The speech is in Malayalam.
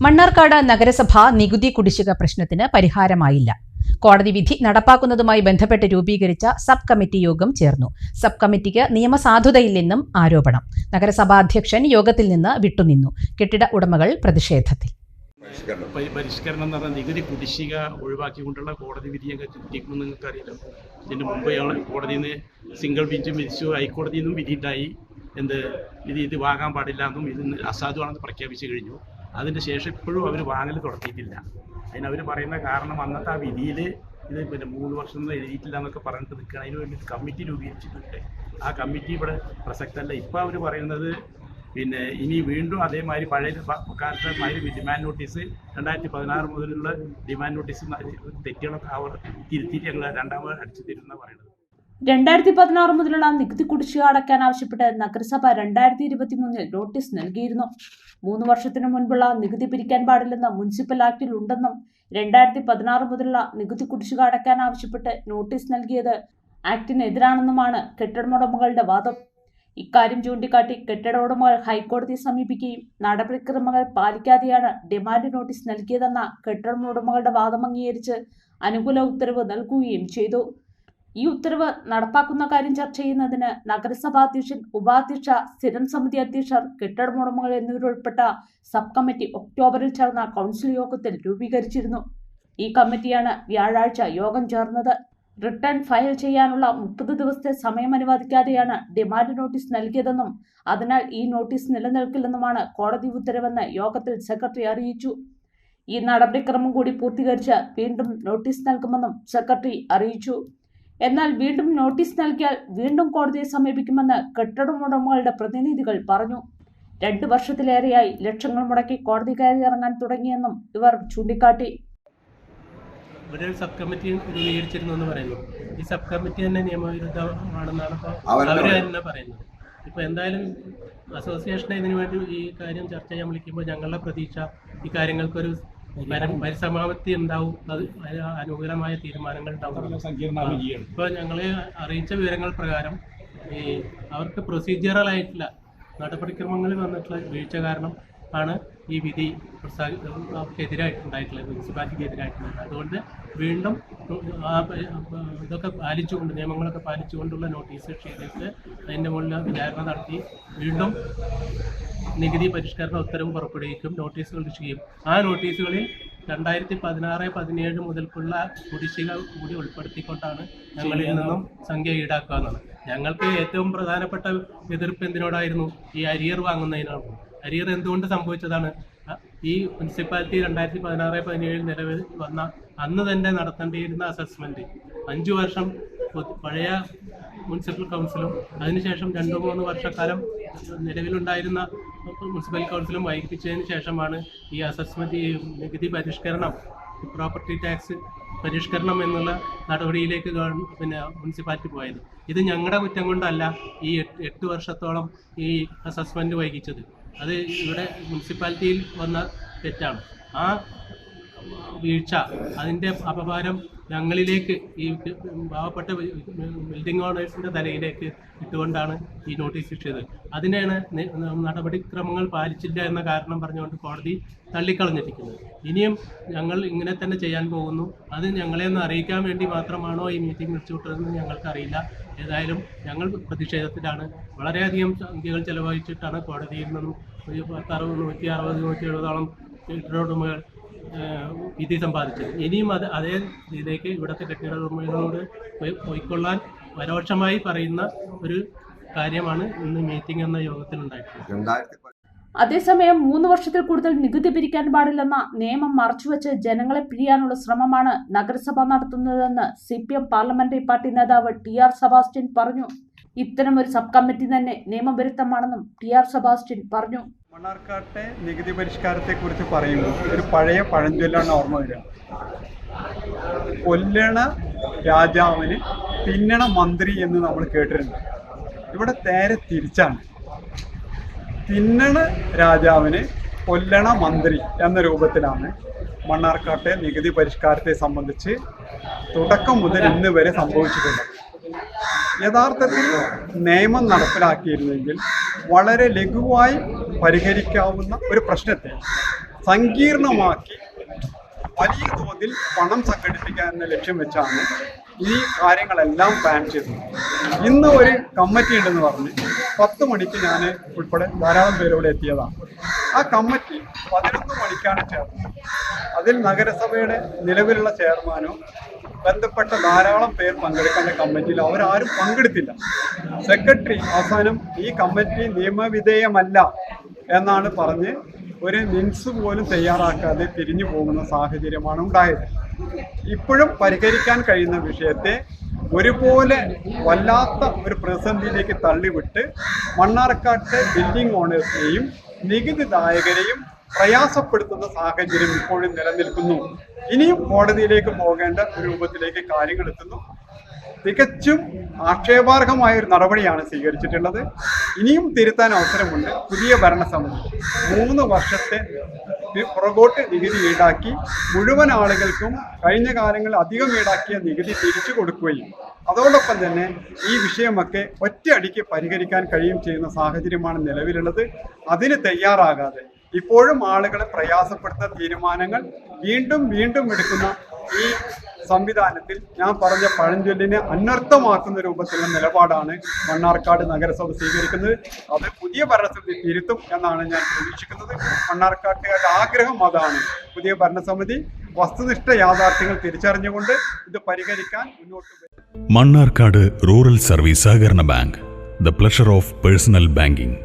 മണ്ണാർക്കാട് നഗരസഭ നികുതി കുടിശ്ശിക പ്രശ്നത്തിന് പരിഹാരമായില്ല. കോടതി വിധി നടപ്പാക്കുന്നതുമായി ബന്ധപ്പെട്ട് രൂപീകരിച്ച സബ് കമ്മിറ്റി യോഗം ചേർന്നു. സബ് കമ്മിറ്റിക്ക് നിയമസാധുതയില്ലെന്നും ആരോപണം. നഗരസഭാ അധ്യക്ഷൻ യോഗത്തിൽ നിന്ന് വിട്ടുനിന്നു. കെട്ടിട ഉടമകൾ പ്രതിഷേധത്തിൽ. പരിഷ്കരണം എന്ന് പറഞ്ഞാൽ നികുതി കുടിശ്ശിക ഒഴിവാക്കിക്കൊണ്ടുള്ള കോടതി വിധിയൊക്കെ കിട്ടിക്കുമെന്ന് നിങ്ങൾക്കറിയില്ല. ഇതിന് മുമ്പ് കോടതിയിൽ നിന്ന് സിംഗിൾ ബെഞ്ചും വിധിച്ചു, ഹൈക്കോടതിയിൽ നിന്നും വിധിയുണ്ടായി. ഇത് വാങ്ങാൻ പാടില്ല എന്നും ഇത് അസാധുവാണെന്ന് പ്രഖ്യാപിച്ചു കഴിഞ്ഞു. അതിൻ്റെ ശേഷം ഇപ്പോഴും അവർ വാങ്ങൽ തുടങ്ങിയിട്ടില്ല. അതിനവർ പറയുന്ന കാരണം അന്നത്തെ ആ വിധിയിൽ ഇത് 3 വർഷം ഒന്നും എഴുതിയിട്ടില്ല എന്നൊക്കെ പറഞ്ഞിട്ട് നിൽക്കുകയാണ്. അതിന് വേണ്ടി കമ്മിറ്റി രൂപീകരിച്ചിട്ടുണ്ട്. ആ കമ്മിറ്റി ഇവിടെ പ്രസക്തമല്ല. ഇപ്പോൾ അവർ പറയുന്നത് ഇനി വീണ്ടും അതേമാതിരി പഴയ കാലത്തെ മാതിരി ഡിമാൻഡ് നോട്ടീസ് 2016 മുതലുള്ള ഡിമാൻഡ് നോട്ടീസ് തെറ്റുകളൊക്കെ അവർ തിരുത്തിയിട്ട് ഞങ്ങൾ രണ്ടാമത് അടിച്ചു തരുമെന്നാണ് പറയുന്നത്. 2016 മുതലുള്ള നികുതി കുടിശ്ശിക അടയ്ക്കാൻ ആവശ്യപ്പെട്ട് നഗരസഭ 2023 നോട്ടീസ് നൽകിയിരുന്നു. 3 വർഷത്തിനു മുൻപുള്ള നികുതി പിരിക്കാൻ പാടില്ലെന്ന് മുനിസിപ്പൽ ആക്ടിൽ ഉണ്ടെന്നും 2016 മുതലുള്ള നികുതി കുടിശ്ശിക അടയ്ക്കാൻ ആവശ്യപ്പെട്ട് നോട്ടീസ് നൽകിയത് ആക്ടിനെതിരാണെന്നുമാണ് കെട്ടിടമുടമകളുടെ വാദം. ഇക്കാര്യം ചൂണ്ടിക്കാട്ടി കെട്ടിട ഉടമകൾ ഹൈക്കോടതിയെ സമീപിക്കുകയും നടപടിക്രമങ്ങൾ പാലിക്കാതെയാണ് ഡിമാൻഡ് നോട്ടീസ് നൽകിയതെന്ന കെട്ടിടമുടമകളുടെ വാദം അംഗീകരിച്ച് അനുകൂല ഉത്തരവ് നൽകുകയും ചെയ്തു. ഈ ഉത്തരവ് നടപ്പാക്കുന്ന കാര്യം ചർച്ച ചെയ്യുന്നതിന് നഗരസഭാ അധ്യക്ഷൻ, ഉപാധ്യക്ഷ, സ്ഥിരം സമിതി അധ്യക്ഷർ, കെട്ടിടമുടമകൾ എന്നിവരുൾപ്പെട്ട സബ് കമ്മിറ്റി ഒക്ടോബറിൽ ചേർന്ന കൗൺസിൽ യോഗത്തിൽ രൂപീകരിച്ചിരുന്നു. ഈ കമ്മിറ്റിയാണ് വ്യാഴാഴ്ച യോഗം ചേർന്നത്. റിട്ടേൺ ഫയൽ ചെയ്യാനുള്ള 30 ദിവസത്തെ സമയം അനുവദിക്കാതെയാണ് ഡിമാൻഡ് നോട്ടീസ് നൽകിയതെന്നും അതിനാൽ ഈ നോട്ടീസ് നിലനിൽക്കില്ലെന്നുമാണ് കോടതി ഉത്തരവെന്ന് യോഗത്തിൽ സെക്രട്ടറി അറിയിച്ചു. ഈ നടപടിക്രമം കൂടി പൂർത്തീകരിച്ച് വീണ്ടും നോട്ടീസ് നൽകുമെന്നും സെക്രട്ടറി അറിയിച്ചു. എന്നാൽ വീണ്ടും നോട്ടീസ് നൽകിയാൽ വീണ്ടും കോടതിയെ സമീപിക്കുമെന്ന് കെട്ടിടമുടമകളുടെ പ്രതിനിധികൾ പറഞ്ഞു. 2 വർഷത്തിലേറെയായി ലക്ഷങ്ങൾ മുടക്കി കോടതി കയറി ഇറങ്ങാൻ തുടങ്ങിയെന്നും ഇവർ ചൂണ്ടിക്കാട്ടി. ഒരു സബ് കമ്മിറ്റി രൂപീകരിച്ചിരുന്നു എന്ന് പറയുന്നു. ഈ സബ് കമ്മിറ്റി തന്നെ നിയമവിരുദ്ധമാണെന്നാണ് അവർ തന്നെ പറയുന്നത്. ഇപ്പോൾ എന്തായാലും അസോസിയേഷനെ ഇതിനു വേണ്ടി ഈ കാര്യം ചർച്ച ചെയ്യാൻ വിളിക്കുമ്പോൾ ഞങ്ങളുടെ പ്രതീക്ഷ ഈ കാര്യങ്ങൾക്കൊരു പരിസമാപ്തി ഉണ്ടാവും, അത് അനുകൂലമായ തീരുമാനങ്ങൾ ഉണ്ടാവും. ഇപ്പോൾ ഞങ്ങളെ അറിയിച്ച വിവരങ്ങൾ പ്രകാരം അവർക്ക് പ്രൊസീജിയറൽ ആയിട്ടുള്ള നടപടിക്രമങ്ങളിൽ വന്നിട്ടുള്ള വീഴ്ച കാരണം ആണ് ഈ വിധി എതിരായിട്ടുണ്ടായിട്ടുള്ളത്, മുനിസിപ്പാലിറ്റിക്ക് എതിരായിട്ടുള്ളത്. അതുകൊണ്ട് വീണ്ടും ഇതൊക്കെ പാലിച്ചുകൊണ്ട്, നിയമങ്ങളൊക്കെ പാലിച്ചുകൊണ്ടുള്ള നോട്ടീസ് ചെയ്തിട്ട് അതിൻ്റെ മുകളിൽ വിചാരണ നടത്തി വീണ്ടും നികുതി പരിഷ്കരണ ഉത്തരവ് പുറപ്പെടുവിക്കും, നോട്ടീസുകൾ ചെയ്യും. ആ നോട്ടീസുകളിൽ 2016-17 മുതൽക്കുള്ള കുടിശ്ശിക കൂടി ഉൾപ്പെടുത്തിക്കൊണ്ടാണ് ഞങ്ങളിൽ നിന്നും സംഖ്യ ഈടാക്കുക എന്നാണ്. ഞങ്ങൾക്ക് ഏറ്റവും പ്രധാനപ്പെട്ട എതിർപ്പ് എന്തിനോടായിരുന്നു? ഈ അരിയർ വാങ്ങുന്നതിനാണ്. അരിയർ എന്തുകൊണ്ട് സംഭവിച്ചതാണ്? ഈ മുനിസിപ്പാലിറ്റി 2016-17 നിലവിൽ വന്ന അന്ന് തന്നെ നടത്തേണ്ടിയിരുന്ന അസസ്മെൻറ്റ് 5 വർഷം പഴയ മുനിസിപ്പൽ കൗൺസിലും അതിനുശേഷം 2-3 വർഷക്കാലം നിലവിലുണ്ടായിരുന്ന മുനിസിപ്പൽ കൗൺസിലും വൈകിപ്പിച്ചതിന് ശേഷമാണ് ഈ അസസ്മെൻറ്റ്, ഈ നികുതി പരിഷ്കരണം, പ്രോപ്പർട്ടി ടാക്സ് പരിഷ്കരണം എന്നുള്ള നടപടിയിലേക്ക് മുനിസിപ്പാലിറ്റി പോയത്. ഇത് ഞങ്ങളുടെ കുറ്റം കൊണ്ടല്ല ഈ 8 വർഷത്തോളം ഈ അസസ്മെൻറ്റ് വൈകിച്ചത്. അത് ഇവിടെ മുനിസിപ്പാലിറ്റിയിൽ വന്ന തെറ്റാണ്. ആ വീഴ്ച, അതിൻ്റെ അപഭാരം ഞങ്ങളിലേക്ക്, ഈ പാവപ്പെട്ട ബിൽഡിംഗ് ഓണേഴ്സിൻ്റെ തലയിലേക്ക് ഇട്ടുകൊണ്ടാണ് ഈ നോട്ടീസ് ഇട്ടത്. അതിനെയാണ് നടപടിക്രമങ്ങൾ പാലിച്ചില്ല എന്ന കാരണം പറഞ്ഞുകൊണ്ട് കോടതി തള്ളിക്കളഞ്ഞിരിക്കുന്നത്. ഇനിയും ഞങ്ങൾ ഇങ്ങനെ തന്നെ ചെയ്യാൻ പോകുന്നു. അത് ഞങ്ങളെ ഒന്ന് അറിയിക്കാൻ വേണ്ടി മാത്രമാണോ ഈ മീറ്റിംഗ് വിളിച്ചുവിട്ടതെന്ന് ഞങ്ങൾക്കറിയില്ല. ഏതായാലും ഞങ്ങൾ പ്രതിഷേധത്തിലാണ്. വളരെയധികം സംഖ്യകൾ ചെലവഴിച്ചിട്ടാണ് കോടതിയിൽ നിന്നും 160-170 കെട്ടിടോടമകൾ വിധി സമ്പാദിച്ചത്. ഇനിയും അതേ രീതിയിലേക്ക് ഇവിടുത്തെ കെട്ടിടോടമകളോട് പോയിക്കൊള്ളാൻ പരോക്ഷമായി പറയുന്ന ഒരു കാര്യമാണ് ഇന്ന് മീറ്റിംഗ് എന്ന യോഗത്തിൽ ഉണ്ടായിട്ടുള്ളത്. അതേസമയം 3 വർഷത്തിൽ കൂടുതൽ നികുതി പിരിക്കാൻ പാടില്ലെന്ന നിയമം മറച്ചുവെച്ച് ജനങ്ങളെ പിരിയാനുള്ള ശ്രമമാണ് നഗരസഭ നടത്തുന്നതെന്ന് CPM പാർലമെന്ററി പാർട്ടി നേതാവ് TR സെബാസ്റ്റ്യൻ പറഞ്ഞു. ഇത്തരം ഒരു സബ് കമ്മിറ്റി തന്നെ നിയമവിരുദ്ധമാണെന്നും TR സെബാസ്റ്റ്യൻ പറഞ്ഞു. മണ്ണാർക്കാട്ടെ നികുതി പരിഷ്കാരത്തെക്കുറിച്ച് പറയുമ്പോൾ ഒരു പഴയ പഴഞ്ചൊല്ലാണ് ഓർമ്മ വരിക. കൊല്ലണ രാജാവിന് തിന്നണ മന്ത്രി എന്ന് നമ്മൾ കേട്ടിട്ടുണ്ട്. ഇവിടെ നേരെ തിരിച്ചാണ്. തിന്നണ രാജാവിന് കൊല്ലണ മന്ത്രി എന്ന രൂപത്തിലാണ് മണ്ണാർക്കാട്ടെ നികുതി പരിഷ്കാരത്തെ സംബന്ധിച്ച് തുടക്കം മുതൽ ഇന്ന് വരെ സംഭവിച്ചിട്ടുള്ളത്. യഥാർത്ഥത്തിൽ നിയമം നടപ്പിലാക്കിയിരുന്നെങ്കിൽ വളരെ ലഘുവായി പരിഹരിക്കാവുന്ന ഒരു പ്രശ്നത്തെ സങ്കീർണമാക്കി വലിയ തോതിൽ പണം സംഘടിപ്പിക്കാൻ എന്ന ലക്ഷ്യം വെച്ചാണ് ഈ കാര്യങ്ങളെല്ലാം പ്ലാൻ ചെയ്തത്. ഇന്ന് ഒരു കമ്മിറ്റി ഉണ്ടെന്ന് പറഞ്ഞ് 10 മണിക്ക് ഞാൻ ഉൾപ്പെടെ ധാരാളം പേരോട് എത്തിയതാണ്. ആ കമ്മിറ്റി 11 മണിക്കാണ് ചേർന്നത്. അതിൽ നഗരസഭയുടെ നിലവിലുള്ള ചെയർമാനോ ബന്ധപ്പെട്ട ധാരാളം പേർ പങ്കെടുക്കേണ്ട കമ്മിറ്റിയിൽ അവരാരും പങ്കെടുത്തില്ല. സെക്രട്ടറി അവസാനം ഈ കമ്മിറ്റി നിയമവിധേയമല്ല എന്നാണ് പറഞ്ഞ് ഒരു മിൻസ് പോലും തയ്യാറാക്കാതെ പിരിഞ്ഞു പോകുന്ന സാഹചര്യമാണ് ഉണ്ടായത്. ഇപ്പോഴും പരിഹരിക്കാൻ കഴിയുന്ന വിഷയത്തെ ഒരുപോലെ വല്ലാത്ത ഒരു പ്രതിസന്ധിയിലേക്ക് തള്ളിവിട്ട് മണ്ണാർക്കാട്ടെ ബിൽഡിംഗ് ഓണേഴ്സിനെയും നികുതിദായകരെയും പ്രയാസപ്പെടുത്തുന്ന സാഹചര്യം ഇപ്പോഴും നിലനിൽക്കുന്നു. ഇനിയും കോടതിയിലേക്ക് പോകേണ്ട ഒരു രൂപത്തിലേക്ക് കാര്യങ്ങൾ എത്തുന്നു. തികച്ചും ആക്ഷേപാർഹമായ ഒരു നടപടിയാണ് സ്വീകരിച്ചിട്ടുള്ളത്. ഇനിയും തിരുത്താൻ അവസരമുണ്ട്. പുതിയ ഭരണസമിതി 3 വർഷത്തെ പുറകോട്ട് നികുതി ഈടാക്കി മുഴുവൻ ആളുകൾക്കും കഴിഞ്ഞ കാലങ്ങളിൽ അധികം ഈടാക്കിയ നികുതി തിരിച്ചു കൊടുക്കുകയും അതോടൊപ്പം തന്നെ ഈ വിഷയമൊക്കെ ഒറ്റയടിക്ക് പരിഹരിക്കാൻ കഴിയും ചെയ്യുന്ന സാഹചര്യമാണ് നിലവിലുള്ളത്. അതിന് തയ്യാറാകാതെ ഇപ്പോഴും ആളുകളെ പ്രയാസപ്പെടുത്തുന്ന തീരുമാനങ്ങൾ വീണ്ടും എടുക്കുന്ന ഈ സംവിധാനത്തിൽ ഞാൻ പറഞ്ഞ പഴഞ്ചൊല്ലിനെ അനർത്ഥമാക്കുന്ന രൂപത്തിലുള്ള നിലപാടാണ് മണ്ണാർക്കാട് നഗരസഭ സ്വീകരിക്കുന്നത്. അത് പുതിയ ഭരണസമിതി തിരുത്തും എന്നാണ് ഞാൻ പ്രതീക്ഷിക്കുന്നത്. മണ്ണാർക്കാട്ടുകാരുടെ ആഗ്രഹം അതാണ്. പുതിയ ഭരണസമിതി വസ്തുനിഷ്ഠ യാഥാർത്ഥ്യങ്ങൾ തിരിച്ചറിഞ്ഞുകൊണ്ട് ഇത് പരിഹരിക്കാൻ മുന്നോട്ട് വരും. മണ്ണാർക്കാട് റൂറൽ സർവീസ് സഹകരണ bank, the pleasure of personal banking.